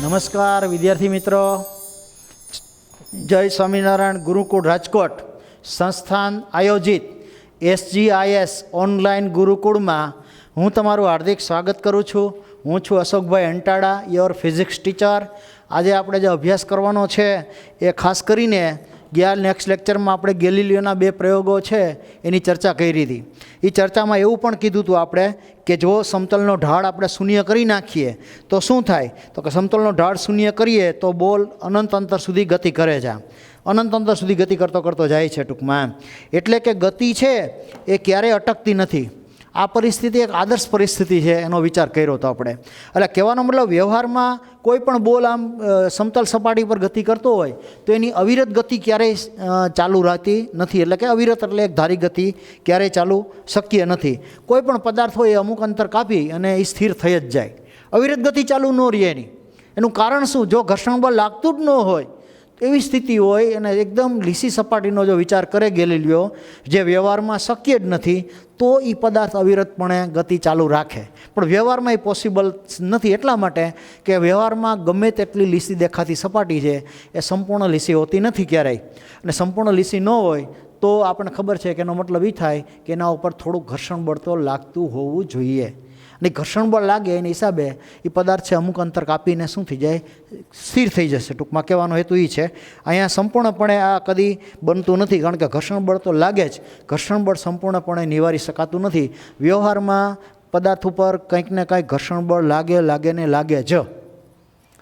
નમસ્કાર વિદ્યાર્થી મિત્રો, જય સ્વામિનારાયણ ગુરુકુળ રાજકોટ સંસ્થાન આયોજિત SGIS ઓનલાઈન ગુરુકુળમાં હું તમારું હાર્દિક સ્વાગત કરું છું. હું છું અશોકભાઈ અંટાળા, યોર ફિઝિક્સ ટીચર. આજે આપણે જે અભ્યાસ કરવાનો છે એ ખાસ કરીને ગયા નેક્સ્ટ લેક્ચરમાં આપણે ગેલિલિયોના 2 પ્રયોગો છે એની ચર્ચા કરી હતી. એ ચર્ચામાં એવું પણ કીધું હતું આપણે કે જો સમતલનો ઢાળ આપણે શૂન્ય કરી નાખીએ તો શું થાય, તો કે સમતલનો ઢાળ શૂન્ય કરીએ તો બોલ અનંત અંતર સુધી ગતિ કરે છે, અનંત અંતર સુધી ગતિ કરતો કરતો જાય છે ટૂંકમાં. એટલે કે ગતિ છે એ ક્યારેય અટકતી નથી. આ પરિસ્થિતિ એક આદર્શ પરિસ્થિતિ છે, એનો વિચાર કર્યો હતો આપણે. એટલે કહેવાનો મતલબ વ્યવહારમાં કોઈ પણ બોલ આમ સમતલ સપાટી પર ગતિ કરતો હોય તો એની અવિરત ગતિ ક્યારેય ચાલુ રહેતી નથી. એટલે કે અવિરત એટલે એક ધારી ગતિ ક્યારેય ચાલુ શક્ય નથી. કોઈ પણ પદાર્થ હોય એ અમુક અંતર કાપી અને એ સ્થિર થઈ જ જાય, અવિરત ગતિ ચાલુ ન રહે. એનું કારણ શું? જો ઘર્ષણ બળ લાગતું જ ન હોય એવી સ્થિતિ હોય અને એકદમ લીસી સપાટીનો જો વિચાર કરે ગેલિલિયો, જે વ્યવહારમાં શક્ય જ નથી, તો એ પદાર્થ અવિરતપણે ગતિ ચાલુ રાખે. પણ વ્યવહારમાં એ પોસિબલ નથી, એટલા માટે કે વ્યવહારમાં ગમે તેટલી લીસી દેખાતી સપાટી છે એ સંપૂર્ણ લીસી હોતી નથી ક્યારેય. અને સંપૂર્ણ લીસી ન હોય તો આપણને ખબર છે કે એનો મતલબ એ થાય કે એના ઉપર થોડુંક ઘર્ષણ બળ તો લાગતું હોવું જોઈએ. અને ઘર્ષણ બળ લાગે એના હિસાબે એ પદાર્થ છે અમુક અંતર કાપીને શું થઈ જાય, સ્થિર થઈ જશે. ટૂંકમાં કહેવાનો હેતુ એ છે. અહીંયા સંપૂર્ણપણે આ કદી બનતું નથી, કારણ કે ઘર્ષણ બળ તો લાગે જ. ઘર્ષણ બળ સંપૂર્ણપણે નિવારી શકાતું નથી. વ્યવહારમાં પદાર્થ ઉપર કંઈક ને કંઈક ઘર્ષણ બળ લાગે ને લાગે જ.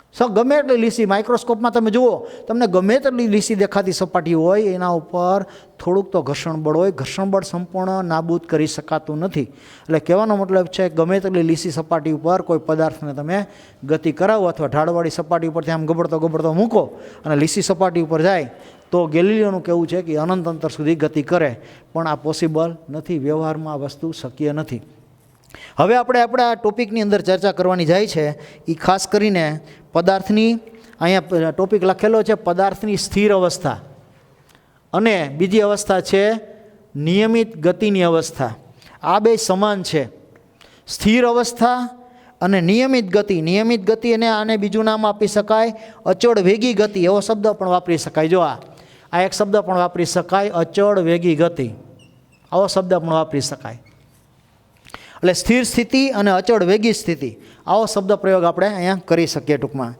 ગમે એટલી લીસી, માઇક્રોસ્કોપમાં તમે જુઓ, તમને ગમે તેટલી લીસી દેખાતી સપાટી હોય એના ઉપર થોડુંક તો ઘર્ષણ બળ હોય. ઘર્ષણ બળ સંપૂર્ણ નાબૂદ કરી શકાતું નથી. એટલે કહેવાનો મતલબ છે ગમે તેટલી લીસી સપાટી ઉપર કોઈ પદાર્થને તમે ગતિ કરાવો અથવા ઢાળવાળી સપાટી ઉપરથી આમ ગબડતો મૂકો અને લીસી સપાટી ઉપર જાય તો ગેલિલિયોનું કહેવું છે કે અનંત અંતર સુધી ગતિ કરે. પણ આ પોસિબલ નથી, વ્યવહારમાં આ વસ્તુ શક્ય નથી. હવે આપણે આપણા ટોપિકની અંદર ચર્ચા કરવાની જાય છે એ ખાસ કરીને પદાર્થની, અહીંયા ટોપિક લખેલો છે પદાર્થની સ્થિર અવસ્થા અને બીજી અવસ્થા છે નિયમિત ગતિની અવસ્થા. આ બે સમાન છે, સ્થિર અવસ્થા અને નિયમિત ગતિ. નિયમિત ગતિ અને આને બીજું નામ આપી શકાય અચળ વેગી ગતિ, એવો શબ્દ પણ વાપરી શકાય. જો આ એક શબ્દ પણ વાપરી શકાય, અચળ વેગી ગતિ, આવો શબ્દ પણ વાપરી શકાય. એટલે સ્થિર સ્થિતિ અને અચળ વેગી સ્થિતિ, આવો શબ્દ પ્રયોગ આપણે અહીંયા કરી શકીએ ટૂંકમાં.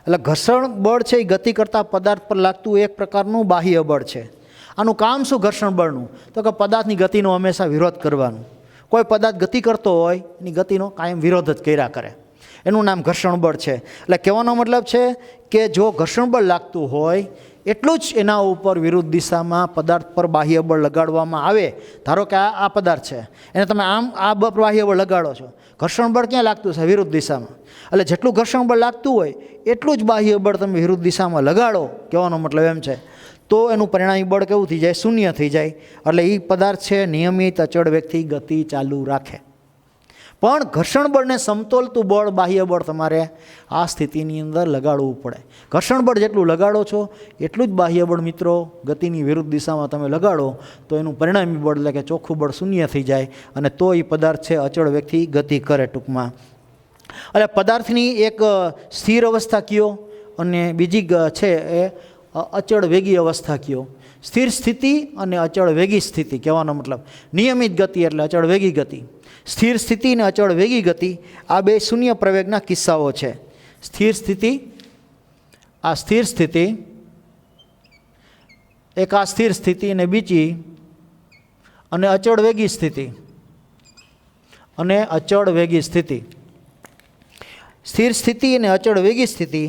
એટલે ઘર્ષણ બળ છે એ ગતિ કરતાં પદાર્થ પર લાગતું એક પ્રકારનું બાહ્ય બળ છે. આનું કામ શું ઘર્ષણ બળનું? તો કે પદાર્થની ગતિનો હંમેશા વિરોધ કરવાનું. કોઈ પદાર્થ ગતિ કરતો હોય એની ગતિનો કાયમ વિરોધ જ કર્યા કરે, એનું નામ ઘર્ષણ બળ છે. એટલે કહેવાનો મતલબ છે કે જો ઘર્ષણ બળ લાગતું હોય એટલું જ એના ઉપર વિરુદ્ધ દિશામાં પદાર્થ પર બાહ્ય બળ લગાડવામાં આવે. ધારો કે આ પદાર્થ છે, એને તમે આમ આ બાહ્ય બળ લગાડો છો, ઘર્ષણ બળ ક્યાં લાગતું છે? વિરુદ્ધ દિશામાં. એટલે જેટલું ઘર્ષણ બળ લાગતું હોય એટલું જ બાહ્ય બળ તમે વિરુદ્ધ દિશામાં લગાડો, કહેવાનો મતલબ એમ છે, તો એનું પરિણામી બળ કેવું થઈ જાય? શૂન્ય થઈ જાય. એટલે એ પદાર્થ છે નિયમિત અચળ વેગથી ગતિ ચાલુ રાખે. પણ ઘર્ષણ બળને સમતોલતું બળ, બાહ્ય બળ તમારે આ સ્થિતિની અંદર લગાડવું પડે. ઘર્ષણ બળ જેટલું લગાડો છો એટલું જ બાહ્ય બળ મિત્રો ગતિની વિરુદ્ધ દિશામાં તમે લગાડો તો એનું પરિણામી બળ એટલે કે ચોખ્ખું બળ શૂન્ય થઈ જાય અને તો એ પદાર્થ છે અચળ વેગથી ગતિ કરે ટૂંકમાં. એટલે પદાર્થની એક સ્થિર અવસ્થા કયો અને બીજી છે એ અચળ વેગી અવસ્થા કયો. સ્થિર સ્થિતિ અને અચળ વેગી સ્થિતિ, કહેવાનો મતલબ નિયમિત ગતિ એટલે અચળ વેગી ગતિ. સ્થિર સ્થિતિ અને અચળ વેગી ગતિ આ બે શૂન્ય પ્રવેગના કિસ્સાઓ છે. સ્થિર સ્થિતિ, આ સ્થિર સ્થિતિ, એક આ સ્થિર સ્થિતિ અને બીજી અને અચળ વેગી સ્થિતિ અને અચળ વેગી સ્થિતિ. સ્થિર સ્થિતિ અને અચળ વેગી સ્થિતિ,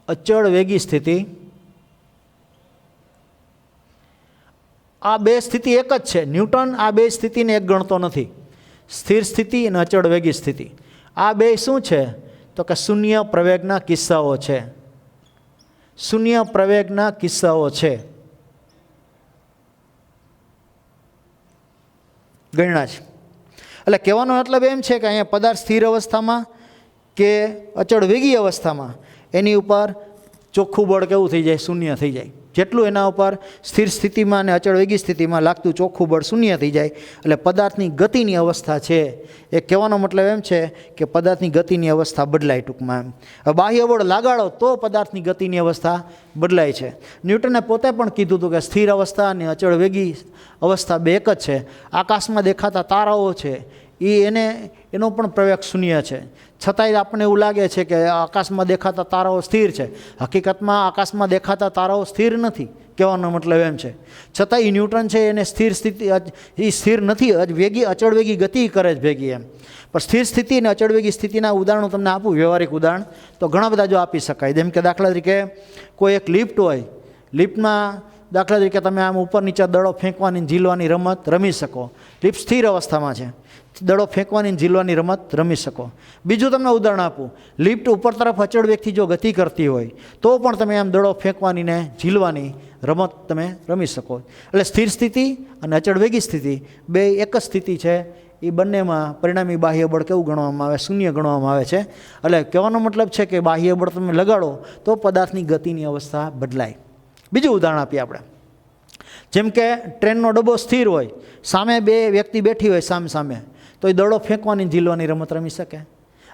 અચળ વેગી સ્થિતિ, આ બે સ્થિતિ એક જ છે. ન્યૂટન આ બે સ્થિતિને એક ગણતો નથી. સ્થિર સ્થિતિ અને અચળ વેગી સ્થિતિ આ બે શું છે? તો કે શૂન્ય પ્રવેગના કિસ્સાઓ છે. શૂન્ય પ્રવેગના કિસ્સાઓ છે, ગણ્યા છે. એટલે કહેવાનો મતલબ એમ છે કે અહીંયા પદાર્થ સ્થિર અવસ્થામાં કે અચળ વેગી અવસ્થામાં એની ઉપર ચોખ્ખું બળ કેવું થઈ જાય? શૂન્ય થઈ જાય. જેટલું એના ઉપર સ્થિર સ્થિતિમાં અને અચળ વેગી સ્થિતિમાં લાગતું ચોખ્ખું બળ શૂન્ય થઈ જાય એટલે પદાર્થની ગતિની અવસ્થા છે એ કહેવાનો મતલબ એમ છે કે પદાર્થની ગતિની અવસ્થા બદલાય ટૂંકમાં એમ. હવે બાહ્ય બળ લગાડો તો પદાર્થની ગતિની અવસ્થા બદલાય છે. ન્યૂટને પોતે પણ કીધું હતું કે સ્થિર અવસ્થા અને અચળ વેગી અવસ્થા બે એક જ છે. આકાશમાં દેખાતા તારાઓ છે એનો પણ પ્રવેગ શૂન્ય છે, છતાંય આપણને એવું લાગે છે કે આકાશમાં દેખાતા તારાઓ સ્થિર છે. હકીકતમાં આકાશમાં દેખાતા તારાઓ સ્થિર નથી, કહેવાનો મતલબ એમ છે. છતાં એ ન્યૂટન છે એને સ્થિર સ્થિતિ એ સ્થિર નથી, અચળ વેગી ગતિ કરે છે ભેગી એમ. પણ સ્થિર સ્થિતિ અને અચળ વેગી સ્થિતિના ઉદાહરણો તમને આપું, વ્યવહારિક ઉદાહરણ તો ઘણા બધા જો આપી શકાય. જેમ કે દાખલા તરીકે કોઈ એક લિફ્ટ હોય, લિફ્ટમાં દાખલા તરીકે તમે આમ ઉપર નીચે દડો ફેંકવાની ઝીલવાની રમત રમી શકો. લિફ્ટ સ્થિર અવસ્થામાં છે, દડો ફેંકવાની ઝીલવાની રમત રમી શકો. બીજું તમને ઉદાહરણ આપું, લિફ્ટ ઉપર તરફ અચળ વેગથી જો ગતિ કરતી હોય તો પણ તમે આમ દડો ફેંકવાની ને ઝીલવાની રમત તમે રમી શકો. એટલે સ્થિર સ્થિતિ અને અચળ વેગી સ્થિતિ બે એક જ સ્થિતિ છે. એ બંનેમાં પરિણામી બાહ્ય બળ કેવું ગણવામાં આવે? શૂન્ય ગણવામાં આવે છે. એટલે કહેવાનો મતલબ છે કે બાહ્ય બળ તમે લગાડો તો પદાર્થની ગતિની અવસ્થા બદલાય. બીજું ઉદાહરણ આપીએ આપણે. જેમ કે ટ્રેનનો ડબ્બો સ્થિર હોય, સામે બે વ્યક્તિ બેઠી હોય સામે, તો એ દડો ફેંકવાની ઝીલવાની રમત રમી શકે.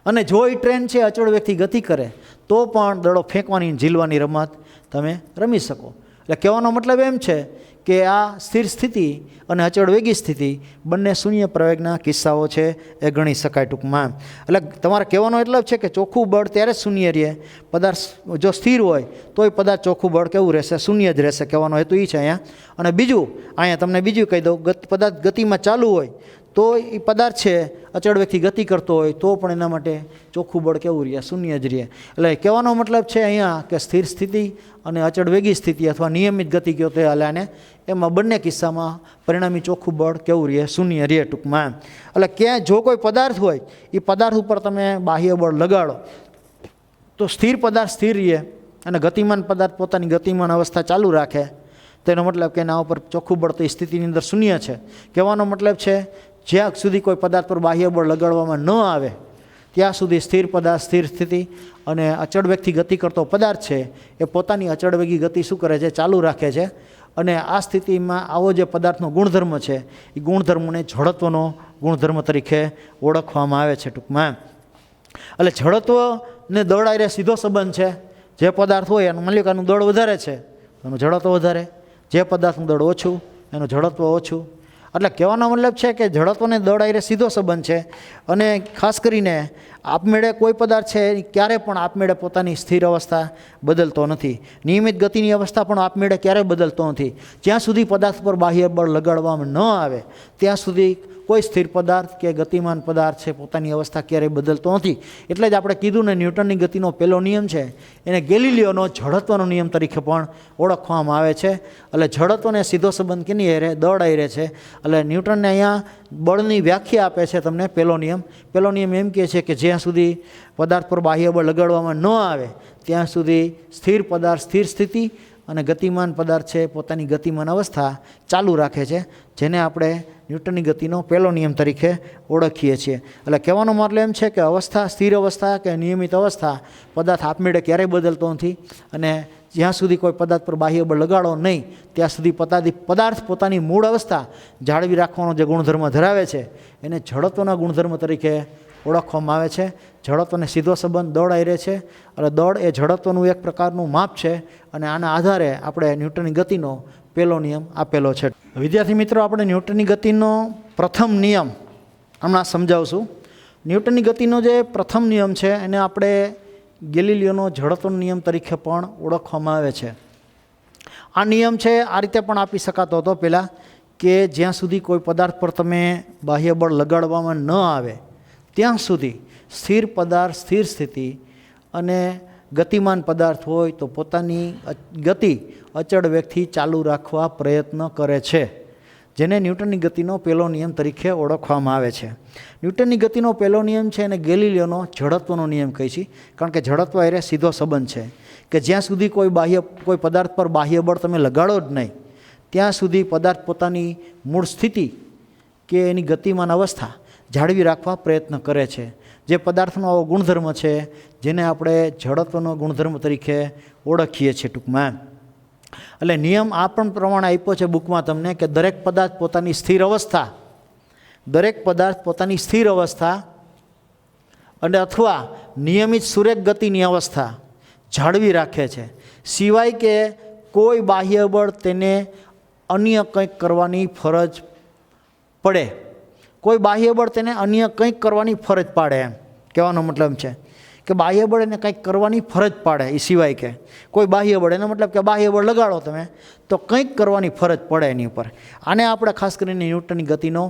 અને જો એ ટ્રેન છે અચળ વેગથી ગતિ કરે તો પણ દડો ફેંકવાની ઝીલવાની રમત તમે રમી શકો. એટલે કહેવાનો મતલબ એમ છે કે આ સ્થિર સ્થિતિ અને અચળ વેગી સ્થિતિ બંને શૂન્ય પ્રવેગના કિસ્સાઓ છે એ ગણી શકાય ટૂંકમાં. એટલે તમારે કહેવાનો એટલે છે કે ચોખ્ખું બળ ત્યારે શૂન્ય રહે, પદાર્થ જો સ્થિર હોય તો એ પદાર્થ ચોખ્ખું બળ કેવું રહેશે? શૂન્ય જ રહેશે. કહેવાનો હેતુ એ છે અહીંયા. અને બીજું અહીંયા તમને બીજું કહી દઉં, પદાર્થ ગતિમાં ચાલુ હોય તો એ પદાર્થ છે અચળ વેગથી ગતિ કરતો હોય તો પણ એના માટે ચોખ્ખું બળ કેવું રહે? શૂન્ય જ રહે. એટલે કહેવાનો મતલબ છે અહીંયા કે સ્થિર સ્થિતિ અને અચળ વેગી સ્થિતિ અથવા નિયમિત ગતિ કહો તે હાલ્યાને, એમાં બંને કિસ્સામાં પરિણામી ચોખ્ખું બળ કેવું રહે? શૂન્ય રહે ટૂંકમાં. એટલે ક્યાંય જો કોઈ પદાર્થ હોય એ પદાર્થ ઉપર તમે બાહ્ય બળ લગાડો તો સ્થિર પદાર્થ સ્થિર રહે અને ગતિમાન પદાર્થ પોતાની ગતિમાન અવસ્થા ચાલુ રાખે. તેનો મતલબ કે એના ઉપર ચોખ્ખું બળ તો એ સ્થિતિની અંદર શૂન્ય છે. કહેવાનો મતલબ છે જ્યાં સુધી કોઈ પદાર્થ પર બાહ્ય બળ લગાડવામાં ન આવે ત્યાં સુધી સ્થિર પદાર્થ સ્થિર સ્થિતિ અને અચળ વેગથી ગતિ કરતો પદાર્થ છે એ પોતાની અચળ વેગી ગતિ શું કરે છે? ચાલુ રાખે છે. અને આ સ્થિતિમાં આવો જે પદાર્થનો ગુણધર્મ છે એ ગુણધર્મને જડત્વનો ગુણધર્મ તરીકે ઓળખવામાં આવે છે ટૂંકમાં. એટલે જડત્વને દળ આરે સીધો સંબંધ છે. જે પદાર્થ હોય એનું માલિકાનું દળ વધારે છે એનું જડત્વ વધારે, જે પદાર્થનું દળ ઓછું એનું જડત્વ ઓછું. એટલે કહેવાનો મતલબ છે કે જડત્વને દળ આરે સીધો સંબંધ છે. અને ખાસ કરીને આપમેળે કોઈ પદાર્થ છે ક્યારે પણ આપમેળે પોતાની સ્થિર અવસ્થા બદલતો નથી. નિયમિત ગતિની અવસ્થા પણ આપમેળે ક્યારેય બદલતો નથી. જ્યાં સુધી પદાર્થ પર બાહ્ય બળ લગાડવામાં ન આવે ત્યાં સુધી કોઈ સ્થિર પદાર્થ કે ગતિમાન પદાર્થ છે પોતાની અવસ્થા ક્યારેય બદલતો નથી. એટલે જ આપણે કીધું ને ન્યૂટનની ગતિનો પહેલો નિયમ છે એને ગેલિલિયોનો જડત્વનો નિયમ તરીકે પણ ઓળખવામાં આવે છે. એટલે જડત્વને સીધો સંબંધ કેની હારે? દળ હારે છે. એટલે ન્યૂટનને અહીંયા બળની વ્યાખ્યા આપે છે તમને પહેલો નિયમ. પહેલો નિયમ એમ કહે છે કે જ્યાં સુધી પદાર્થ પર બાહ્ય બળ લગાડવામાં ન આવે ત્યાં સુધી સ્થિર પદાર્થ સ્થિર સ્થિતિ અને ગતિમાન પદાર્થ છે પોતાની ગતિમાન અવસ્થા ચાલુ રાખે છે, જેને આપણે ન્યૂટનની ગતિનો પહેલો નિયમ તરીકે ઓળખીએ છીએ. એટલે કહેવાનો મતલબ એમ છે કે અવસ્થા સ્થિર અવસ્થા કે નિયમિત અવસ્થા પદાર્થ આપમેળે ક્યારેય બદલતો નથી. અને જ્યાં સુધી કોઈ પદાર્થ પર બાહ્ય બળ લગાડો નહીં ત્યાં સુધી પદાર્થ પોતાની મૂળ અવસ્થા જાળવી રાખવાનો જે ગુણધર્મ ધરાવે છે એને જડત્વના ગુણધર્મ તરીકે ઓળખવામાં આવે છે. જડત્વને સીધો સંબંધ દળ આરે છે. એટલે દળ એ જડત્વનું એક પ્રકારનું માપ છે અને આના આધારે આપણે ન્યૂટનની ગતિનો પહેલો નિયમ આપેલો છે. વિદ્યાર્થી મિત્રો, આપણે ન્યૂટનની ગતિનો પ્રથમ નિયમ હમણાં સમજાવશું. ન્યૂટનની ગતિનો જે પ્રથમ નિયમ છે એને આપણે ગેલિલિયોનો જડત્વનો નિયમ તરીકે પણ ઓળખવામાં આવે છે. આ નિયમ છે આ રીતે પણ આપી શકાતો હતો પહેલાં કે જ્યાં સુધી કોઈ પદાર્થ પર તમે બાહ્ય બળ લગાડવામાં ન આવે ત્યાં સુધી સ્થિર પદાર્થ સ્થિર સ્થિતિ અને ગતિમાન પદાર્થ હોય તો પોતાની ગતિ અચળ વેગથી ચાલુ રાખવા પ્રયત્ન કરે છે, જેને ન્યૂટનની ગતિનો પહેલો નિયમ તરીકે ઓળખવામાં આવે છે. ન્યૂટનની ગતિનો પહેલો નિયમ છે અને ગેલિલિયોનો જડત્વનો નિયમ કહે છે, કારણ કે જડત્વ એ સીધો સંબંધ છે કે જ્યાં સુધી કોઈ પદાર્થ પર બાહ્ય બળ તમે લગાડો જ નહીં ત્યાં સુધી પદાર્થ પોતાની મૂળ સ્થિતિ કે એની ગતિમાન અવસ્થા જાળવી રાખવા પ્રયત્ન કરે છે. જે પદાર્થનો આવો ગુણધર્મ છે જેને આપણે જડત્વનો ગુણધર્મ તરીકે ઓળખીએ છીએ ટૂંકમાં. એટલે નિયમ આ પણ પ્રમાણે આપ્યો છે બુકમાં તમને કે દરેક પદાર્થ પોતાની સ્થિર અવસ્થા અને અથવા નિયમિત સુરેખ ગતિની અવસ્થા જાળવી રાખે છે, સિવાય કે કોઈ બાહ્ય બળ તેને અન્ય કંઈક કરવાની ફરજ પડે. કોઈ બાહ્ય બળ તેને અન્ય કંઈક કરવાની ફરજ પાડે, એમ કહેવાનો મતલબ છે કે બાહ્ય બળ એને કંઈક કરવાની ફરજ પાડે. એ સિવાય કે કોઈ બાહ્ય બળ, એનો મતલબ કે બાહ્ય બળ લગાડો તમે તો કંઈક કરવાની ફરજ પડે એની ઉપર. આને આપણે ખાસ કરીને ન્યૂટનની ગતિનો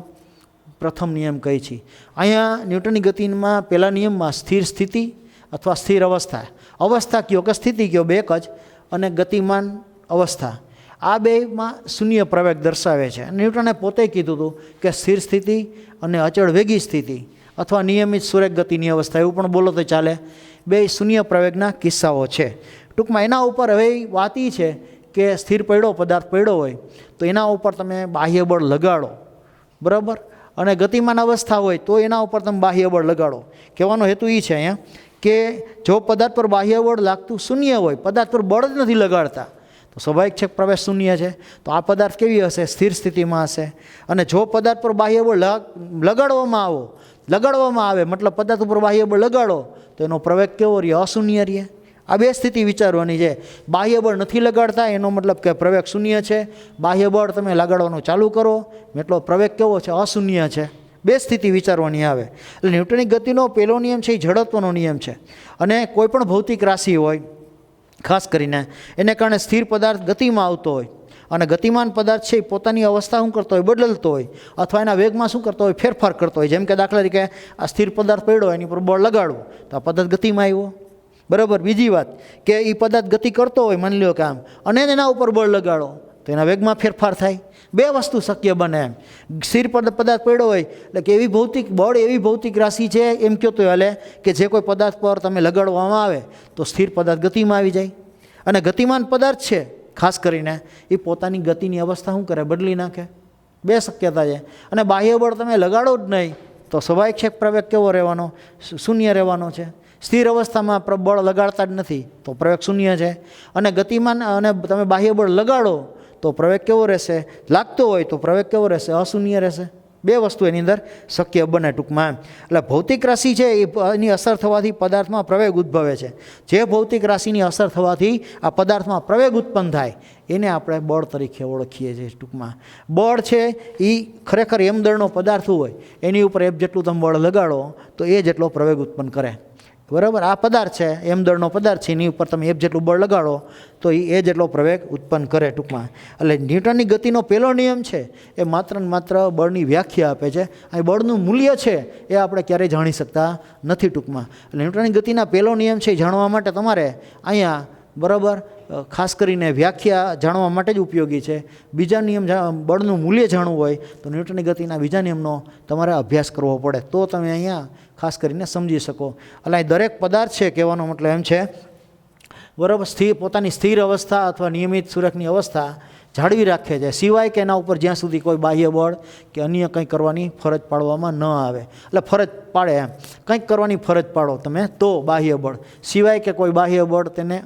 પ્રથમ નિયમ કહી છીએ. અહીંયા ન્યૂટનની ગતિમાં પહેલા નિયમમાં સ્થિર સ્થિતિ અથવા સ્થિર અવસ્થા કયો કે સ્થિતિ કયો બે જ, અને ગતિમાન અવસ્થા, આ બેમાં શૂન્ય પ્રવેગ દર્શાવે છે. ન્યૂટને પોતે કીધું હતું કે સ્થિર સ્થિતિ અને અચળ વેગી સ્થિતિ અથવા નિયમિત સુરેખ ગતિની અવસ્થા, એવું પણ બોલો તો ચાલે, બે શૂન્ય પ્રવેગના કિસ્સાઓ છે. ટૂંકમાં એના ઉપર હવે વાત એ છે કે સ્થિર પદાર્થ પડ્યો હોય તો એના ઉપર તમે બાહ્ય બળ લગાડો, બરાબર, અને ગતિમાન અવસ્થા હોય તો એના ઉપર તમે બાહ્ય બળ લગાડો. કહેવાનો હેતુ એ છે અહીંયા કે જો પદાર્થ પર બાહ્ય બળ લાગતું શૂન્ય હોય, પદાર્થ પર બળ જ નથી લગાડતા, તો સ્વાભાવિક છે પ્રવેશ શૂન્ય છે. તો આ પદાર્થ કેવી હશે? સ્થિર સ્થિતિમાં હશે. અને જો પદાર્થ પર બાહ્ય બળ લગાડવામાં આવે મતલબ પદાર્થ ઉપર બાહ્ય બળ લગાડો તો એનો પ્રવેગ કેવો રહે? અશૂન્ય રહે. આ બે સ્થિતિ વિચારવાની છે. બાહ્ય બળ નથી લગાડતા એનો મતલબ કે પ્રવેગ શૂન્ય છે, બાહ્ય બળ તમે લગાડવાનું ચાલુ કરો એટલો પ્રવેગ કેવો છે? અશૂન્ય છે. બે સ્થિતિ વિચારવાની આવે. એટલે ન્યૂટનની ગતિનો પહેલો નિયમ છે એ જડત્વનો નિયમ છે. અને કોઈ પણ ભૌતિક રાશિ હોય, ખાસ કરીને એને કારણે સ્થિર પદાર્થ ગતિમાં આવતો હોય અને ગતિમાન પદાર્થ છે એ પોતાની અવસ્થા શું કરતો હોય? બદલતો હોય, અથવા એના વેગમાં શું કરતો હોય? ફેરફાર કરતો હોય. જેમ કે દાખલા તરીકે આ સ્થિર પદાર્થ પડ્યો એની પર બળ લગાડવું તો આ પદાર્થ ગતિમાં આવ્યો, બરાબર. બીજી વાત કે એ પદાર્થ ગતિ કરતો હોય, માની લો કે આમ, અને એના ઉપર બળ લગાડો તો એના વેગમાં ફેરફાર થાય. બે વસ્તુ શક્ય બને એમ. સ્થિર પદાર્થ પડ્યો હોય એટલે કે એવી ભૌતિક રાશિ છે એમ કહો તો હાલે કે જે કોઈ પદાર્થ પર તમે લગાડવામાં આવે તો સ્થિર પદાર્થ ગતિમાં આવી જાય. અને ગતિમાન પદાર્થ છે ખાસ કરીને એ પોતાની ગતિની અવસ્થા શું કરે? બદલી નાખે. બે શક્યતા છે. અને બાહ્ય બળ તમે લગાડો જ નહીં તો સ્વાભાવિક છે પ્રવેગ કેવો રહેવાનો? શૂન્ય રહેવાનો છે. સ્થિર અવસ્થામાં બળ લગાડતા જ નથી તો પ્રવેગ શૂન્ય છે. અને ગતિમાન અને તમે બાહ્ય બળ લગાડો તો પ્રવેગ કેવો રહેશે? લાગતો હોય તો પ્રવેગ કેવો રહેશે? અશૂન્ય રહેશે. બે વસ્તુ એની અંદર શક્ય બને ટૂંકમાં. એટલે ભૌતિક રાશિ છે એની અસર થવાથી પદાર્થમાં પ્રવેગ ઉદ્ભવે છે. જે ભૌતિક રાશિની અસર થવાથી આ પદાર્થમાં પ્રવેગ ઉત્પન્ન થાય એને આપણે બળ તરીકે ઓળખીએ છીએ. ટૂંકમાં બળ છે એ ખરેખર દળનો પદાર્થ હોય એની ઉપર જેટલું તમે બળ લગાડો તો એ જેટલો પ્રવેગ ઉત્પન્ન કરે, બરાબર. આ પદાર્થ છે દળનો પદાર્થ છે, એની ઉપર તમે જેટલું બળ લગાડો તો એ જેટલો પ્રવેગ ઉત્પન્ન કરે ટૂંકમાં. એટલે ન્યૂટનની ગતિનો પહેલો નિયમ છે એ માત્ર ને માત્ર બળની વ્યાખ્યા આપે છે. અહીં બળનું મૂલ્ય છે એ આપણે ક્યારેય જાણી શકતા નથી ટૂંકમાં. એટલે ન્યૂટનની ગતિના પહેલો નિયમ છે એ જાણવા માટે તમારે અહીંયા, બરાબર, ખાસ કરીને વ્યાખ્યા જાણવા માટે જ ઉપયોગી છે. બીજા નિયમ બળનું મૂલ્ય જાણવું હોય તો ન્યૂટનની ગતિના બીજા નિયમનો તમારે અભ્યાસ કરવો પડે તો તમે અહીંયા ખાસ કરીને સમજી શકો. એટલે અહીં દરેક પદાર્થ છે કહેવાનો મતલબ એમ છે, બરાબર, પોતાની સ્થિર અવસ્થા અથવા નિયમિત સુરેખની અવસ્થા જાળવી રાખે છે, સિવાય કે એના ઉપર જ્યાં સુધી કોઈ બાહ્ય બળ કે અન્ય કંઈ કરવાની ફરજ પાડવામાં ન આવે. એટલે ફરજ પાડે એમ કંઈક કરવાની ફરજ પાડો તમે તો બાહ્ય બળ, સિવાય કે કોઈ બાહ્ય બળ તેને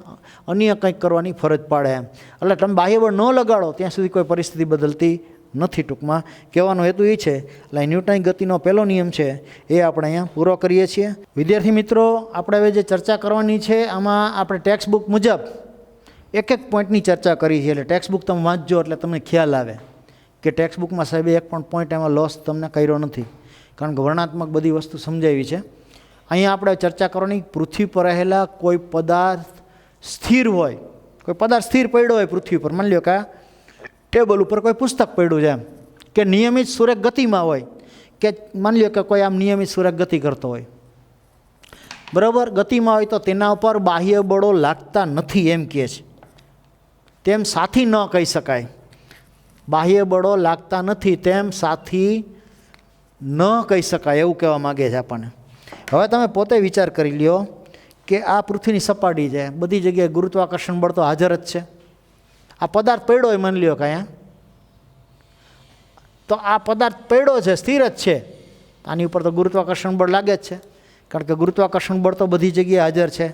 અન્ય કંઈક કરવાની ફરજ પાડે એમ. એટલે તમે બાહ્ય બળ ન લગાડો ત્યાં સુધી કોઈ પરિસ્થિતિ બદલતી નથી ટૂંકમાં. કહેવાનો હેતુ એ છે. એટલે ન્યૂટનની ગતિનો પહેલો નિયમ છે એ આપણે અહીંયા પૂરો કરીએ છીએ. વિદ્યાર્થી મિત્રો, આપણે હવે જે ચર્ચા કરવાની છે આમાં આપણે ટેક્સ્ટ બુક મુજબ એક પોઈન્ટની ચર્ચા કરી છે. એટલે ટેક્સ્ટ બુક તમે વાંચજો એટલે તમને ખ્યાલ આવે કે ટેક્સ્ટ બુકમાં સાહેબે એક પણ પોઈન્ટ એમાં લોસ તમને કર્યો નથી, કારણ કે વર્ણનાત્મક બધી વસ્તુ સમજાવી છે. અહીંયા આપણે ચર્ચા કરવાની પૃથ્વી પર રહેલા કોઈ પદાર્થ સ્થિર હોય, કોઈ પદાર્થ સ્થિર પડ્યો હોય પૃથ્વી પર, માની લો કે ટેબલ ઉપર કોઈ પુસ્તક પડ્યું છે એમ, કે નિયમિત સુરેખ ગતિમાં હોય, કે માની લો કે કોઈ આમ નિયમિત સુરેખ ગતિ કરતો હોય, બરાબર, ગતિમાં હોય તો તેના ઉપર બાહ્ય બળો લાગતા નથી એમ કહે છે. તેમ સાથી ન કહી શકાય. બાહ્ય બળો લાગતા નથી તેમ સાથી ન કહી શકાય એવું કહેવા માગે છે આપણને. હવે તમે પોતે વિચાર કરી લ્યો કે આ પૃથ્વીની સપાટી છે, બધી જગ્યાએ ગુરુત્વાકર્ષણ બળ તો હાજર જ છે. આ પદાર્થ પડ્યો હોય માની લ્યો કે અહીંયા, તો આ પદાર્થ પડ્યો છે, સ્થિર જ છે, આની ઉપર તો ગુરુત્વાકર્ષણ બળ લાગે જ છે, કારણ કે ગુરુત્વાકર્ષણ બળ તો બધી જગ્યાએ હાજર છે.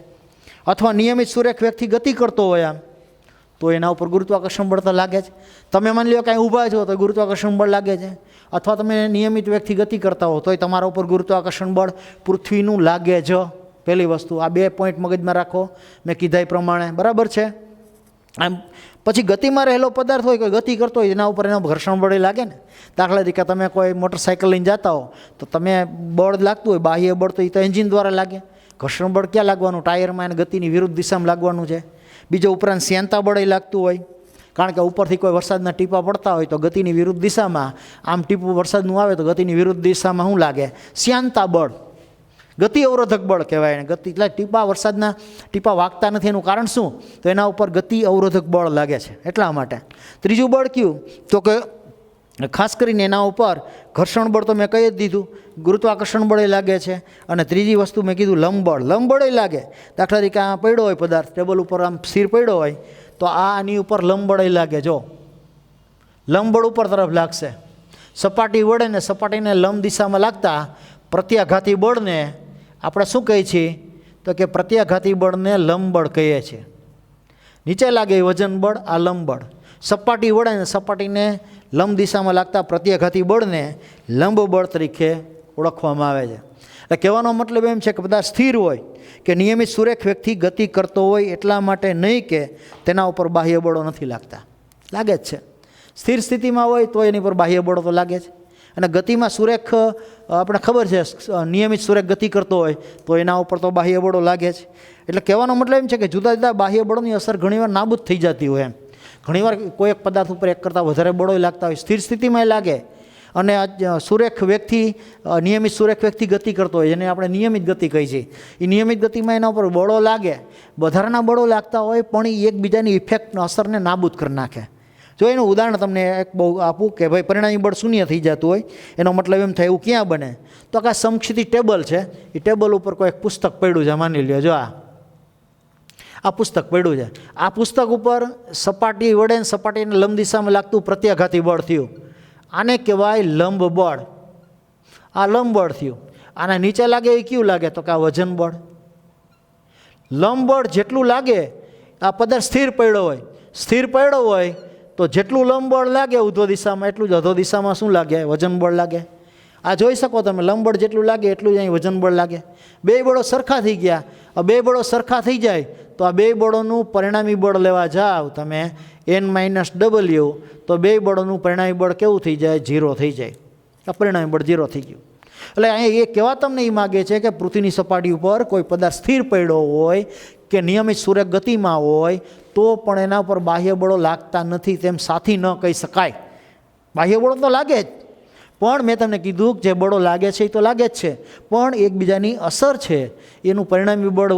અથવા નિયમિત સુરેખ વેગથી ગતિ કરતો હોય આમ, તો એના ઉપર ગુરુત્વાકર્ષણ બળ તો લાગે જ. તમે માની લો કાંઈ ઊભા છો તો ગુરુત્વાકર્ષણ બળ લાગે છે, અથવા તમે નિયમિત વેગથી ગતિ કરતા હો તોય તમારા ઉપર ગુરુત્વાકર્ષણ બળ પૃથ્વીનું લાગે જ. પહેલી વસ્તુ આ 2 પોઈન્ટ મગજમાં રાખો મેં કીધા એ પ્રમાણે, બરાબર છે. આમ પછી ગતિમાં રહેલો પદાર્થ હોય, કોઈ ગતિ કરતો હોય એના ઉપર એનો ઘર્ષણ બળ લાગે ને. દાખલા તરીકે તમે કોઈ મોટરસાઇકલ લઈને જતા હો તો તમે બળ લાગતું હોય બાહ્ય બળ, તો એ તો એન્જિન દ્વારા લાગે. ઘર્ષણ બળ ક્યાં લાગવાનું? ટાયરમાં અને ગતિની વિરુદ્ધ દિશામાં લાગવાનું છે. બીજો ઉપરાંત શ્યાનતા બળ લાગતું હોય, કારણ કે ઉપરથી કોઈ વરસાદના ટીપા પડતા હોય તો ગતિની વિરુદ્ધ દિશામાં, આમ ટીપું વરસાદનું આવે તો ગતિની વિરુદ્ધ દિશામાં શું લાગે? શ્યાનતા બળ. ગતિ અવરોધક બળ કહેવાય એને. ગતિ એટલે ટીપા વરસાદના ટીપા વાગતા નથી, એનું કારણ શું? તો એના ઉપર ગતિ અવરોધક બળ લાગે છે એટલા માટે. ત્રીજું બળ કયું? તો કે ખાસ કરીને એના ઉપર ઘર્ષણ બળ તો મેં કહી જ દીધું, ગુરુત્વાકર્ષણ બળ લાગે છે. અને ત્રીજી વસ્તુ મેં કીધું લંબબળ. લંબબળ લાગે. દાખલા તરીકે આ પડ્યો હોય પદાર્થ ટેબલ ઉપર, આમ સ્થિર પડ્યો હોય તો આની ઉપર લંબબળ લાગે. જો લંબબળ ઉપર તરફ લાગશે. સપાટી વડે ને સપાટીને લંબ દિશામાં લાગતા પ્રત્યાઘાતી બળને આપણે શું કહીએ છીએ? તો કે પ્રત્યાઘાતી બળને લંબબળ કહીએ છીએ. નીચે લાગે એ વજન બળ, આ લંબબળ. સપાટી વડે ને સપાટીને લંબ દિશામાં લાગતા પ્રત્યાઘાતી બળને લંબ બળ તરીકે ઓળખવામાં આવે છે. એટલે કહેવાનો મતલબ એમ છે કે બધા સ્થિર હોય કે નિયમિત સુરેખ વેગથી ગતિ કરતો હોય એટલા માટે નહીં કે તેના ઉપર બાહ્ય બળો નથી લાગતા. લાગે જ છે. સ્થિર સ્થિતિમાં હોય તો એની પર બાહ્ય બળો તો લાગે જ. અને ગતિમાં સુરેખ આપણે ખબર છે નિયમિત સુરેખ ગતિ કરતો હોય તો એના ઉપર તો બાહ્ય બળો લાગે જ. એટલે કહેવાનો મતલબ એમ છે કે જુદા જુદા બાહ્ય બળોની અસર ઘણીવાર નાબૂદ થઈ જતી હોય એમ. ઘણીવાર કોઈ એક પદાર્થ ઉપર એક કરતાં વધારે બળો લાગતા હોય, સ્થિર સ્થિતિમાં લાગે. અને સુરેખ વેગથી નિયમિત સુરેખ વેગથી ગતિ કરતો હોય જેને આપણે નિયમિત ગતિ કહી છીએ, એ નિયમિત ગતિમાં એના ઉપર બળો લાગે. વધારાના બળો લાગતા હોય પણ એ એકબીજાની ઇફેક્ટ અસરને નાબૂદ કરી નાખે. જો એનું ઉદાહરણ તમને એક બહુ આપું કે ભાઈ પરિણામી બળ શૂન્ય થઈ જતું હોય, એનો મતલબ એમ થાય એવું ક્યાં બને? તો કે આ સમક્ષિતિ ટેબલ છે, એ ટેબલ ઉપર કોઈ એક પુસ્તક પડ્યું છે, માની લ્યો. જો આ પુસ્તક પડ્યું છે. આ પુસ્તક ઉપર સપાટી વડે સપાટીને લંબ દિશામાં લાગતું પ્રત્યાઘાતી બળ થયું. આને કહેવાય લંબ બળ. આ લંબ બળ થયું. આના નીચે લાગે એ કયું લાગે? તો કે આ વજન બળ. લંબ બળ જેટલું લાગે, આ પદાર્થ સ્થિર પડ્યો હોય, સ્થિર પડ્યો હોય તો જેટલું લંબ બળ લાગે ઉધ્વ દિશામાં એટલું જ અધો દિશામાં શું લાગે? વજન બળ લાગે. આ જોઈ શકો તમે, લંબ બળ જેટલું લાગે એટલું જ અહીં વજન બળ લાગે. બે બળો સરખા થઈ ગયા. આ બે બળો સરખા થઈ જાય તો આ બે બળોનું પરિણામી બળ લેવા જાઓ તમે N-W, તો બે બળોનું પરિણામી બળ કેવું થઈ જાય? 0 થઈ જાય. આ પરિણામી બળ 0 થઈ ગયું. એટલે અહીંયા એ કહેવા તમને એ માગે છે કે પૃથ્વીની સપાટી ઉપર કોઈ પદાર્થ સ્થિર પડ્યો હોય કે નિયમિત સુરેખ ગતિમાં હોય તો પણ એના પર બાહ્ય બળો લાગતા નથી, તેમ સાથી ન કહી શકાય. બાહ્ય બળો તો લાગે જ, પણ મેં તમને કીધું કે જે બળો લાગે છે એ તો લાગે જ છે, પણ એકબીજાની અસર છે એનું પરિણામી બળ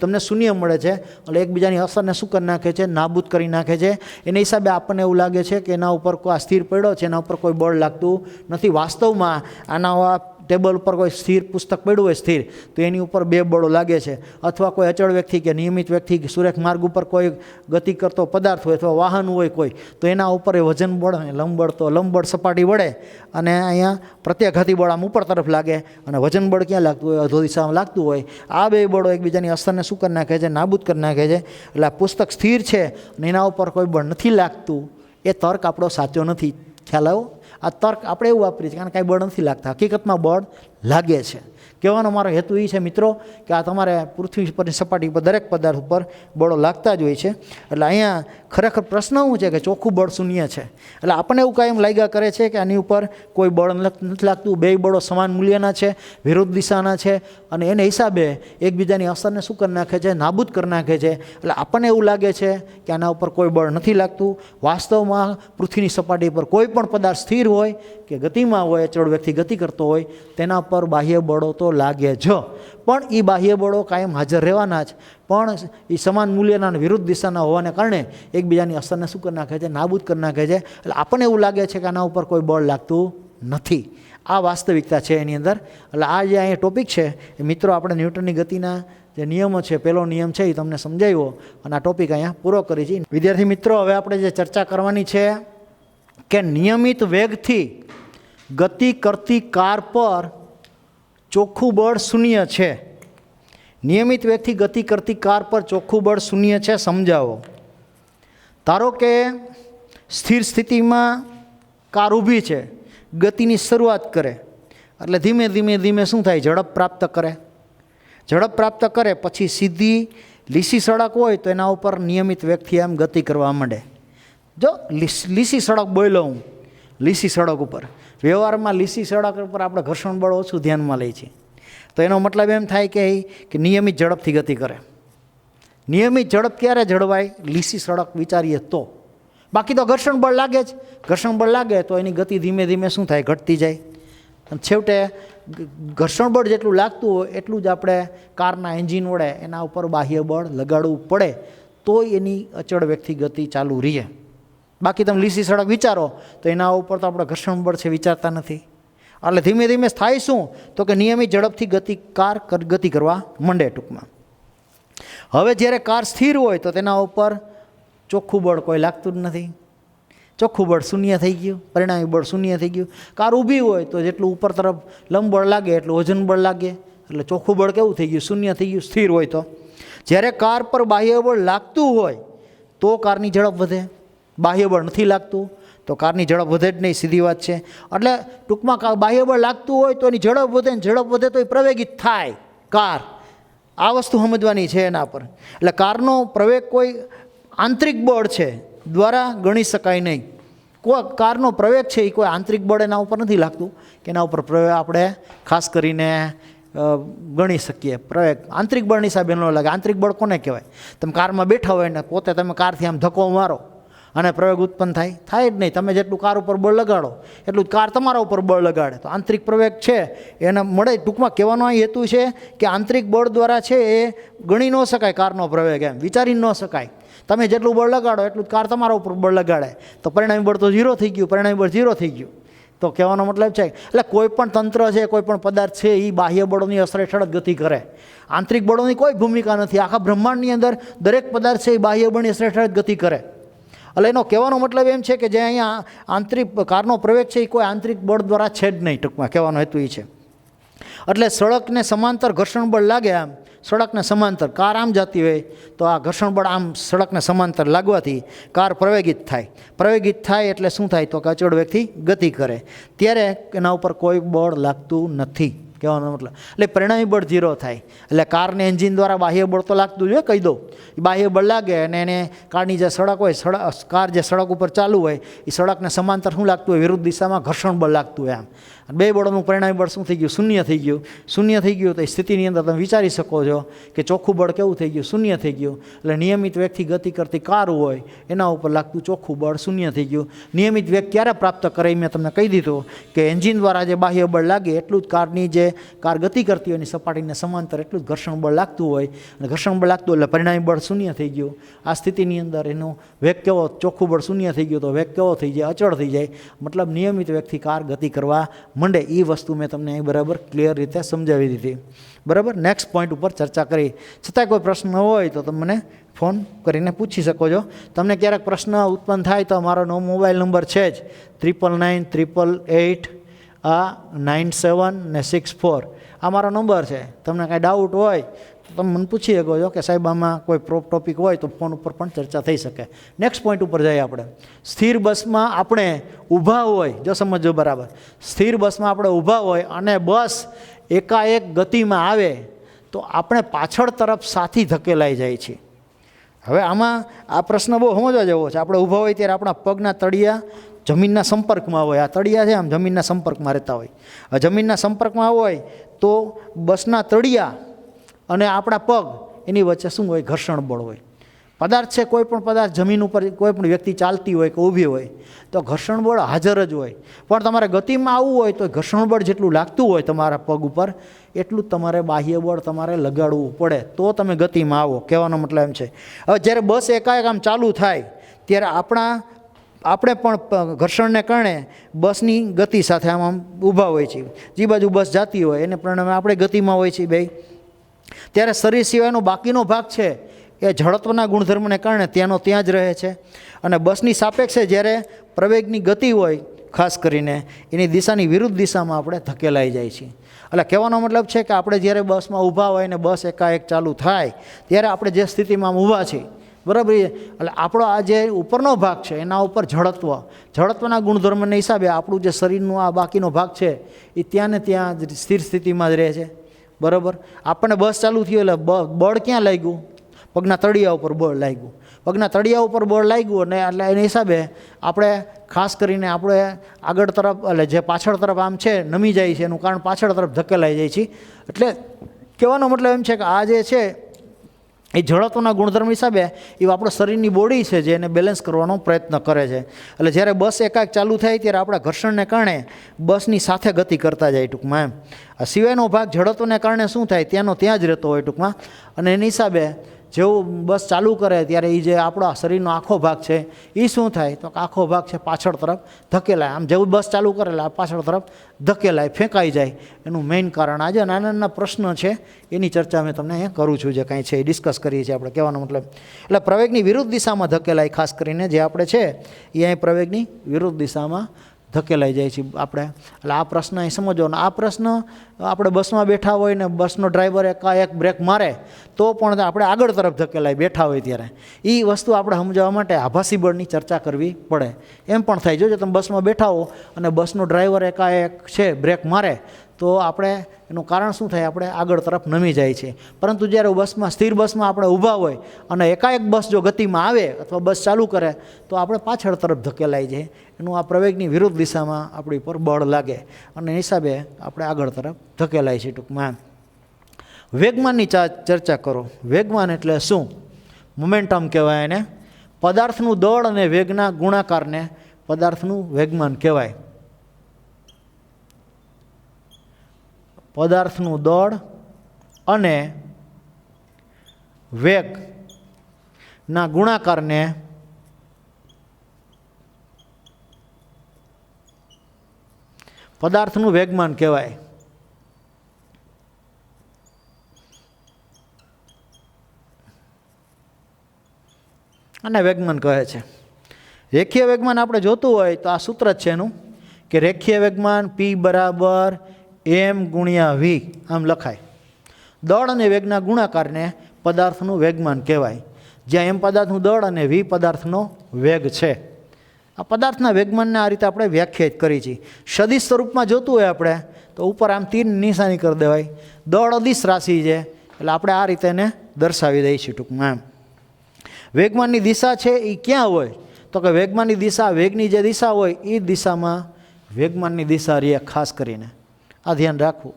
તમને શૂન્ય મળે છે. એટલે એકબીજાની અસરને શું કરી નાખે છે? નાબૂદ કરી નાખે છે. એના હિસાબે આપણને એવું લાગે છે કે એના ઉપર કોઈ સ્થિર પડ્યો છે, એના ઉપર કોઈ બળ લાગતું નથી. વાસ્તવમાં આના ટેબલ ઉપર કોઈ સ્થિર પુસ્તક પડ્યું હોય સ્થિર, તો એની ઉપર બે બળો લાગે છે. અથવા કોઈ અચળ વ્યક્તિ કે નિયમિત વ્યક્તિ સુરેખ માર્ગ ઉપર કોઈ ગતિ કરતો પદાર્થ હોય અથવા વાહન હોય કોઈ, તો એના ઉપર એ વજન બળ અને લંબબળ, તો લંબબળ સપાટી વડે અને અહીંયા પ્રત્યાઘાતી બળ આમ ઉપર તરફ લાગે અને વજન બળ ક્યાં લાગતું હોય? અધો દિશામાં લાગતું હોય. આ બે બળો એકબીજાની અસરને શું કરી નાખે છે? નાબૂદ કરી નાખે છે. એટલે આ પુસ્તક સ્થિર છે અને એના ઉપર કોઈ બળ નથી લાગતું, એ તર્ક આપણો સાચો નથી. ખ્યાલ આવ્યો? આ તર્ક આપણે એવું વાપરીએ છીએ કારણ કાંઈ બળ નથી લાગતા, હકીકતમાં બળ લાગે છે. કહેવાનો મારો હેતુ એ છે મિત્રો કે આ તમારે પૃથ્વી પરની સપાટી પર દરેક પદાર્થ ઉપર બળો લાગતા જ હોય છે. એટલે અહીંયા ખરેખર પ્રશ્ન શું છે કે ચોખ્ખું બળ શૂન્ય છે. એટલે આપણને એવું કાંઈ એમ લાગ્યા કરે છે કે આની ઉપર કોઈ બળ નથી લાગતું, બે બળો સમાન મૂલ્યના છે, વિરુદ્ધ દિશાના છે અને એને હિસાબે એકબીજાની અસરને શું કરી નાખે છે? નાબૂદ કરી નાખે છે. એટલે આપણને એવું લાગે છે કે આના ઉપર કોઈ બળ નથી લાગતું. વાસ્તવમાં પૃથ્વીની સપાટી પર કોઈ પણ પદાર્થ સ્થિર હોય કે ગતિમાં હોય, અચળ વ્યક્તિ ગતિ કરતો હોય, તેના પર બાહ્ય બળો તો લાગે જ. પણ એ બાહ્ય બળો કાયમ હાજર રહેવાના જ, પણ એ સમાન મૂલ્યના અને વિરુદ્ધ દિશાના હોવાને કારણે એકબીજાની અસરને શું કરી નાખે છે? નાબૂદ કરી નાખે છે. એટલે આપણને એવું લાગે છે કે આના ઉપર કોઈ બળ લાગતું નથી. આ વાસ્તવિકતા છે એની અંદર. એટલે આ જે અહીંયા ટોપિક છે એ મિત્રો આપણે ન્યૂટનની ગતિના જે નિયમો છે, પહેલો નિયમ છે એ તમને સમજાવ્યો અને આ ટોપિક અહીંયા પૂરો કરી છે. વિદ્યાર્થી મિત્રો, હવે આપણે જે ચર્ચા કરવાની છે કે નિયમિત વેગથી ગતિ કરતી કાર પર ચોખ્ખું બળ શૂન્ય છે. નિયમિત વેગથી ગતિ કરતી કાર પર ચોખ્ખું બળ શૂન્ય છે, સમજાવો. ધારો કે સ્થિર સ્થિતિમાં કાર ઊભી છે, ગતિની શરૂઆત કરે એટલે ધીમે ધીમે ધીમે શું થાય, ઝડપ પ્રાપ્ત કરે. ઝડપ પ્રાપ્ત કરે પછી સીધી લીસી સડક હોય તો એના ઉપર નિયમિત વ્યક્તિ આમ ગતિ કરવા માંડે. જો લીસી સડક બોલ્યો હું, લીસી સડક ઉપર વ્યવહારમાં લીસી સડક ઉપર આપણે ઘર્ષણ બળ ઓછું ધ્યાનમાં લઈએ છીએ, તો એનો મતલબ એમ થાય કે નિયમિત ઝડપથી ગતિ કરે. નિયમિત ઝડપ ક્યારે જળવાય? લીસી સડક વિચારીએ તો. બાકી તો ઘર્ષણ બળ લાગે જ. ઘર્ષણ બળ લાગે તો એની ગતિ ધીમે ધીમે શું થાય, ઘટતી જાય. અને છેવટે ઘર્ષણ બળ જેટલું લાગતું હોય એટલું જ આપણે કારના એન્જિન વડે એના ઉપર બાહ્ય બળ લગાડવું પડે તો એની અચળ વ્યક્તિ ગતિ ચાલુ રહે. બાકી તમે લીસી સડક વિચારો તો એના ઉપર તો આપણે ઘર્ષણ બળ છે વિચારતા નથી. એટલે ધીમે ધીમે થાય શું તો કે નિયમિત ઝડપથી કાર ગતિ કરવા માંડે. ટૂંકમાં હવે જ્યારે કાર સ્થિર હોય તો તેના ઉપર ચોખ્ખું બળ કોઈ લાગતું જ નથી. ચોખ્ખું બળ શૂન્ય થઈ ગયું, પરિણામી બળ શૂન્ય થઈ ગયું. કાર ઊભી હોય તો જેટલું ઉપર તરફ લંબ બળ લાગે એટલું વજન બળ લાગે, એટલે ચોખ્ખું બળ કેવું થઈ ગયું, શૂન્ય થઈ ગયું સ્થિર હોય તો. જ્યારે કાર પર બાહ્ય બળ લાગતું હોય તો કારની ઝડપ વધે, બાહ્ય બળ નથી લાગતું તો કારની ઝડપ વધે જ નહીં, સીધી વાત છે. એટલે ટૂંકમાં બાહ્ય બળ લાગતું હોય તો એની ઝડપ વધે, ને ઝડપ વધે તો એ પ્રવેગિત થાય કાર. આ વસ્તુ સમજવાની છે એના પર. એટલે કારનો પ્રવેગ કોઈ આંતરિક બળ છે દ્વારા ગણી શકાય નહીં. કોઈ કારનો પ્રવેગ છે એ કોઈ આંતરિક બળ એના ઉપર નથી લાગતું કે એના ઉપર પ્રવેગ આપણે ખાસ કરીને ગણી શકીએ. પ્રવેગ આંતરિક બળની હિસાબે ન લાગે. આંતરિક બળ કોને કહેવાય? તમે કારમાં બેઠા હોય ને પોતે તમે કારથી આમ ધક્કો મારો અને પ્રવેગ ઉત્પન્ન થાય જ નહીં. તમે જેટલું કાર ઉપર બળ લગાડો એટલું જ કાર તમારા ઉપર બળ લગાડે. તો આંતરિક પ્રવેગ છે એને મળે. ટૂંકમાં કહેવાનો અહીં હેતુ છે કે આંતરિક બળ દ્વારા છે એ ગણી ન શકાય કારનો પ્રવેગ, એમ વિચારી ન શકાય. તમે જેટલું બળ લગાડો એટલું જ કાર તમારા ઉપર બળ લગાડે, તો પરિણામી બળ તો 0 થઈ ગયું, પરિણામી બળ 0 થઈ ગયું. તો કહેવાનો મતલબ છે એટલે કોઈ પણ તંત્ર છે, કોઈ પણ પદાર્થ છે એ બાહ્ય બળોની અસર હેઠળ જ ગતિ કરે. આંતરિક બળોની કોઈ ભૂમિકા નથી. આખા બ્રહ્માંડની અંદર દરેક પદાર્થ છે એ બાહ્ય બળની અસર હેઠળ જ ગતિ કરે. એટલે એનો કહેવાનો મતલબ એમ છે કે જે અહીંયા આંતરિક કારનો પ્રવેગ છે એ કોઈ આંતરિક બળ દ્વારા છે જ નહીં. ટૂંકમાં કહેવાનો હેતુ એ છે. એટલે સડકને સમાંતર ઘર્ષણ બળ લાગે, આમ સડકને સમાંતર કાર આમ જતી હોય તો આ ઘર્ષણ બળ આમ સડકને સમાંતર લાગવાથી કાર પ્રવેગિત થાય. પ્રવેગિત થાય એટલે શું થાય તો કે અચળ વેગથી ગતિ કરે. ત્યારે એના ઉપર કોઈ બળ લાગતું નથી કહેવાનો મતલબ. એટલે પરિણામી બળ 0 થાય. એટલે કારને એન્જિન દ્વારા બાહ્ય બળ તો લાગતું જ હોય, કહી દઉં. બાહ્ય બળ લાગે અને એને કારની જે સડક હોય, કાર જે સડક ઉપર ચાલુ હોય એ સડકને સમાંતર શું લાગતું હોય, વિરુદ્ધ દિશામાં ઘર્ષણ બળ લાગતું હોય. આમ બે બળોનું પરિણામી બળ શું થઈ ગયું, શૂન્ય થઈ ગયું. શૂન્ય થઈ ગયું તો એ સ્થિતિની અંદર તમે વિચારી શકો છો કે ચોખ્ખું બળ કેવું થઈ ગયું, શૂન્ય થઈ ગયું. એટલે નિયમિત વેગથી ગતિ કરતી કાર હોય એના ઉપર લાગતું ચોખ્ખું બળ શૂન્ય થઈ ગયું. નિયમિત વેગ ક્યારે પ્રાપ્ત કરે મેં તમને કહી દીધું કે એન્જિન દ્વારા જે બાહ્ય બળ લાગે એટલું જ કારની જે કાર ગતિ કરતી હોય એની સપાટીને સમાંતર એટલું જ ઘર્ષણ બળ લાગતું હોય, અને ઘર્ષણ બળ લાગતું એટલે પરિણામી બળ શૂન્ય થઈ ગયું. આ સ્થિતિની અંદર એનો વેગ કેવો, ચોખ્ખું બળ શૂન્ય થઈ ગયું તો વેગ કેવો થઈ જાય, અચળ થઈ જાય. મતલબ નિયમિત વેગથી કાર ગતિ કરવા માંડે. એ વસ્તુ મેં તમને અહીં બરાબર ક્લિયર રીતે સમજાવી દીધી. બરાબર. નેક્સ્ટ પોઈન્ટ ઉપર ચર્ચા કરી. છતાંય કોઈ પ્રશ્ન હોય તો તમે મને ફોન કરીને પૂછી શકો છો. તમને ક્યારેક પ્રશ્ન ઉત્પન્ન થાય તો મારો મોબાઈલ નંબર છે જ 999888 9764. આ મારો નંબર છે. તમને કાંઈ ડાઉટ હોય તો તમે મને પૂછી શકો છો કે સાહેબ આમાં કોઈ ટોપિક હોય તો ફોન ઉપર પણ ચર્ચા થઈ શકે. નેક્સ્ટ પોઈન્ટ ઉપર જઈએ આપણે. સ્થિર બસમાં આપણે ઊભા હોય, જો સમજો બરાબર, સ્થિર બસમાં આપણે ઊભા હોય અને બસ એકાએક ગતિમાં આવે તો આપણે પાછળ તરફ સાથી ધકેલાઈ જાય છે. હવે આમાં આ પ્રશ્ન બહુ સમજવા જેવો છે. આપણે ઊભા હોય ત્યારે આપણા પગના તળિયા જમીનના સંપર્કમાં હોય. આ તળિયા છે આમ જમીનના સંપર્કમાં રહેતા હોય. જમીનના સંપર્કમાં હોય તો બસના તળિયા અને આપણા પગ એની વચ્ચે શું હોય, ઘર્ષણ બળ હોય. પદાર્થ છે, કોઈ પણ પદાર્થ જમીન ઉપર કોઈ પણ વ્યક્તિ ચાલતી હોય કે ઊભી હોય તો ઘર્ષણ બળ હાજર જ હોય. પણ તમારે ગતિમાં આવવું હોય તો ઘર્ષણ બળ જેટલું લાગતું હોય તમારા પગ ઉપર એટલું જ તમારે બાહ્ય બળ તમારે લગાડવું પડે તો તમે ગતિમાં આવો. કહેવાનો મતલબ એમ છે. હવે જ્યારે બસ એકાએક આમ ચાલુ થાય ત્યારે આપણે પણ ઘર્ષણને કારણે બસની ગતિ સાથે આમ ઊભા હોય છે. જે બાજુ બસ જતી હોય એને પરિણામે આપણે ગતિમાં હોય છે બે. ત્યારે શરીર સિવાયનો બાકીનો ભાગ છે એ જડત્વના ગુણધર્મને કારણે ત્યાંનો ત્યાં જ રહે છે. અને બસની સાપેક્ષે જ્યારે પ્રવેગની ગતિ હોય ખાસ કરીને એની દિશાની વિરુદ્ધ દિશામાં આપણે ધકેલાઈ જાય છીએ. એટલે કહેવાનો મતલબ છે કે આપણે જ્યારે બસમાં ઊભા હોય ને બસ એકાએક ચાલુ થાય ત્યારે આપણે જે સ્થિતિમાં ઊભા છીએ બરાબર. એટલે આપણો આ જે ઉપરનો ભાગ છે એના ઉપર જડત્વના ગુણધર્મને હિસાબે આપણું જે શરીરનું આ બાકીનો ભાગ છે એ ત્યાં ને ત્યાં જ સ્થિર સ્થિતિમાં જ રહે છે. બરાબર. આપણને બસ ચાલુ થયું એટલે બળ ક્યાં લાગ્યું? પગના તળિયા ઉપર બળ લાગ્યું. પગના તળિયા ઉપર બળ લાગ્યું અને એટલે એના હિસાબે આપણે ખાસ કરીને આપણે આગળ તરફ એટલે જે પાછળ તરફ આમ છે નમી જાય છે, એનું કારણ પાછળ તરફ ધકેલાઈ જાય છે. એટલે કહેવાનો મતલબ એમ છે કે આ જે છે એ જડત્વના ગુણધર્મ હિસાબે એ આપણો શરીરની બોડી છે જે એને બેલેન્સ કરવાનો પ્રયત્ન કરે છે. એટલે જ્યારે બસ એકાએક ચાલુ થાય ત્યારે આપણા ઘર્ષણને કારણે બસની સાથે ગતિ કરતા જાય ટૂંકમાં એમ. આ સિવાયનો ભાગ જડત્વને કારણે શું થાય ત્યાંનો ત્યાં જ રહેતો હોય ટૂંકમાં. અને એની હિસાબે જેવું બસ ચાલુ કરે ત્યારે એ જે આપણો શરીરનો આખો ભાગ છે એ શું થાય તો આખો ભાગ છે પાછળ તરફ ધકેલાય. આમ જેવું બસ ચાલુ કરેલા પાછળ તરફ ધકેલાય, ફેંકાઈ જાય. એનું મેઇન કારણ આજે નાના નાના પ્રશ્ન છે એની ચર્ચા મેં તમને અહીંયા કરું છું, જે કાંઈ છે એ ડિસ્કસ કરીએ છીએ આપણે. કહેવાનો મતલબ એટલે પ્રવેગની વિરુદ્ધ દિશામાં ધકેલાય. ખાસ કરીને જે આપણે છે એ અહીં પ્રવેગની વિરુદ્ધ દિશામાં ધકેલાઈ જાય છે આપણે. એટલે આ પ્રશ્ન અહીં સમજવાનો. આ પ્રશ્ન આપણે બસમાં બેઠા હોય ને બસનો ડ્રાઈવર એકાએક બ્રેક મારે તો પણ આપણે આગળ તરફ ધકેલાઈ બેઠા હોય ત્યારે એ વસ્તુ આપણે સમજાવવા માટે આભાસી બળની ચર્ચા કરવી પડે. એમ પણ થાય જો તમે બસમાં બેઠા હો અને બસનો ડ્રાઈવર એકાએક છે બ્રેક મારે તો આપણે એનું કારણ શું થાય આપણે આગળ તરફ નમી જાય છે. પરંતુ જ્યારે બસમાં સ્થિર બસમાં આપણે ઊભા હોય અને એકાએક બસ જો ગતિમાં આવે અથવા બસ ચાલુ કરે તો આપણે પાછળ તરફ ધકેલાઈ જાય. એનું આ પ્રવેગની વિરુદ્ધ દિશામાં આપણી પર બળ લાગે અને હિસાબે આપણે આગળ તરફ ધકેલાય છે ટૂંકમાં. વેગમાનની ચર્ચા કરો. વેગમાન એટલે શું? મોમેન્ટમ કહેવાય એને. પદાર્થનું દળ અને વેગના ગુણાકારને પદાર્થનું વેગમાન કહેવાય. પદાર્થનું દળ અને વેગના ગુણાકારને પદાર્થનું વેગમાન કહેવાય. અને વેગમાન કહે છે. રેખીય વેગમાન આપણે જોતું હોય તો આ સૂત્ર જ છે એનું કે રેખીય વેગમાન P બરાબર m/v આમ લખાય. દળ અને વેગના ગુણાકારને પદાર્થનું વેગમાન કહેવાય. જ્યાં m પદાર્થનું દળ અને v પદાર્થનો વેગ છે. આ પદાર્થના વેગમાનને આ રીતે આપણે વ્યાખ્યાયિત કરી છે. સદિશ સ્વરૂપમાં જોતું હોય આપણે તો ઉપર આમ તીર નિશાની કરી દેવાય. દળ અદિશ રાશિ છે એટલે આપણે આ રીતે એને દર્શાવી દઈશું ટૂંકમાં એમ. વેગમાનની દિશા છે એ ક્યાં હોય તો કે વેગમાનની દિશા વેગની જે દિશા હોય એ દિશામાં વેગમાનની દિશા રહે. ખાસ કરીને આ ધ્યાન રાખવું.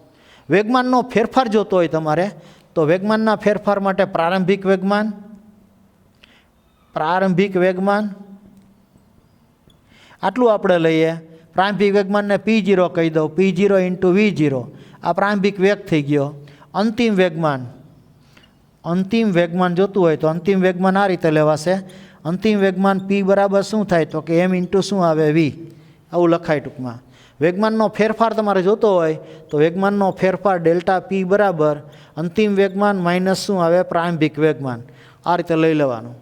વેગમાનનો ફેરફાર જોતો હોય તમારે તો વેગમાનના ફેરફાર માટે પ્રારંભિક વેગમાન આટલું આપણે લઈએ. પ્રારંભિક વેગમાનને P0 કહી દઉં. P0 × V0 આ પ્રારંભિક વેગ થઈ ગયો. અંતિમ વેગમાન જોતું હોય તો અંતિમ વેગમાન આ રીતે લેવાશે. અંતિમ વેગમાન P બરાબર શું થાય તો કે m × શું આવે v. આવું લખાય ટૂંકમાં. વેગમાનનો ફેરફાર તમારે જોતો હોય તો વેગમાનનો ફેરફાર ΔP બરાબર અંતિમ વેગમાન માઇનસ શું આવે પ્રારંભિક વેગમાન. આ રીતે લઈ લેવાનું.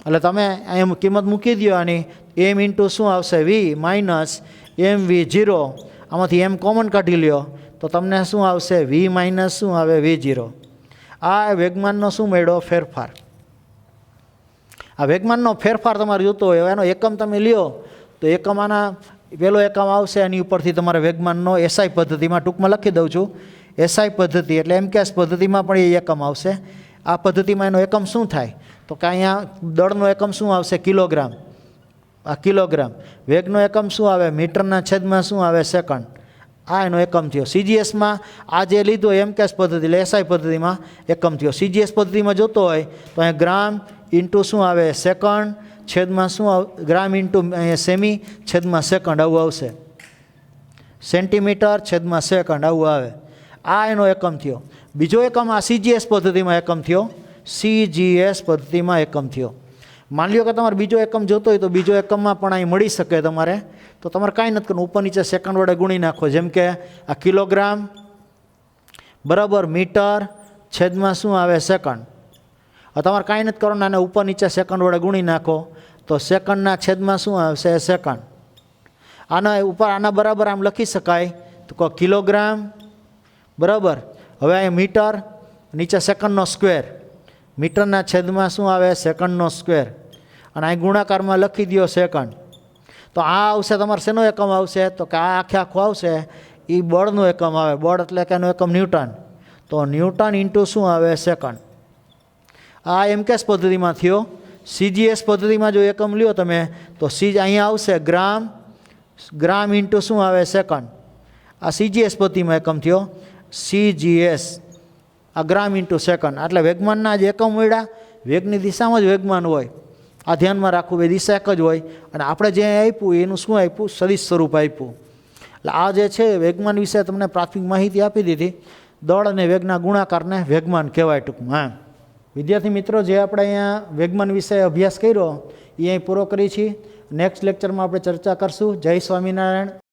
એટલે તમે એમ કિંમત મૂકી દો આની m × શું આવશે v માઇનસ mv0. આમાંથી m કોમન કાઢી લ્યો તો તમને શું આવશે v માઇનસ શું આવે v0. આ વેગમાનનો શું મળ્યો ફેરફાર. આ વેગમાનનો ફેરફાર તમારે જોતો હોય એનો એકમ તમે લ્યો તો એકમ આના પહેલો એકમ આવશે. એની ઉપરથી તમારે વેગમાનનો SI પદ્ધતિમાં ટૂંકમાં લખી દઉં છું. SI પદ્ધતિ એટલે MKS પદ્ધતિમાં પણ એ એકમ આવશે. આ પદ્ધતિમાં એનો એકમ શું થાય તો કે અહીંયા દળનો એકમ શું આવશે કિલોગ્રામ. આ કિલોગ્રામ. વેગનો એકમ શું આવે મીટરના છેદમાં શું આવે સેકન્ડ. આ એનો એકમ થયો. CGSમાં આ જે લીધો MKS પદ્ધતિ એટલે SI પદ્ધતિમાં એકમ થયો. CGS પદ્ધતિમાં જોતો હોય તો અહીંયા ગ્રામ ઇન્ટુ શું આવે સેકન્ડ છેદમાં શું ગ્રામ ઇન્ટુ સેમી છેદમાં સેકન્ડ આવું આવશે. સેન્ટીમીટર છેદમાં સેકન્ડ આવું આવે. આ એનો એકમ થયો. બીજો એકમ આ CGS પદ્ધતિમાં એકમ થયો. CGS પદ્ધતિમાં એકમ થયો. માની લો કે તમારે બીજો એકમ જોતો હોય તો બીજો એકમમાં પણ અહીં મળી શકે તમારે. તો તમારે કાંઈ નથી કરવું, ઉપર નીચે સેકન્ડ વડે ગુણી નાખો. જેમ કે આ કિલોગ્રામ બરાબર મીટર છેદમાં શું આવે સેકન્ડ. તમારે કાંઈ નથી કરવાનું, આને ઉપર નીચે સેકન્ડ વડે ગુણી નાખો તો સેકન્ડના છેદમાં શું આવશે સેકન્ડ. આના ઉપર આના બરાબર આમ લખી શકાય તો કિલોગ્રામ બરાબર. હવે અહીં મીટર નીચે સેકન્ડનો સ્ક્વેર મીટરના છેદમાં શું આવે? સેકન્ડનો સ્ક્વેર. અને અહીં ગુણાકારમાં લખી દો સેકન્ડ. તો આ આવશે તમારે શેનો એકમ આવશે? તો કે આ આખે આખું આવશે એ બળનો એકમ આવે. બળ એટલે કે એનું એકમ ન્યૂટન. તો ન્યૂટન ઇન્ટુ શું આવે? સેકન્ડ. આ એમકેએસ પદ્ધતિમાં થયો. સીજીએસ પદ્ધતિમાં જો એકમ લ્યો તમે તો અહીંયા આવશે ગ્રામ. ગ્રામ ઇન્ટુ શું આવે? સેકન્ડ. આ સીજીએસ પદ્ધતિમાં એકમ થયો. સીજીએસ આ ગ્રામ ઇન્ટુ સેકન્ડ. એટલે વેગમાનના જ એકમ મળ્યા. વેગની દિશામાં જ વેગમાન હોય. આ ધ્યાનમાં રાખવું. એ દિશા એક જ હોય. અને આપણે જે આપ્યું એનું શું આપ્યું? સદિશ સ્વરૂપ આપ્યું. એટલે આ જે છે વેગમાન વિશે તમને પ્રાથમિક માહિતી આપી દીધી. દળ અને વેગના ગુણાકારને વેગમાન કહેવાય ટૂંકમાં. વિદ્યાર્થી મિત્રો, જે આપણે અહીંયા વેગમાન વિશે અભ્યાસ કર્યો એ અહીં પૂરો કરી છીએ. નેક્સ્ટ લેક્ચરમાં આપણે ચર્ચા કરશું. જય સ્વામિનારાયણ.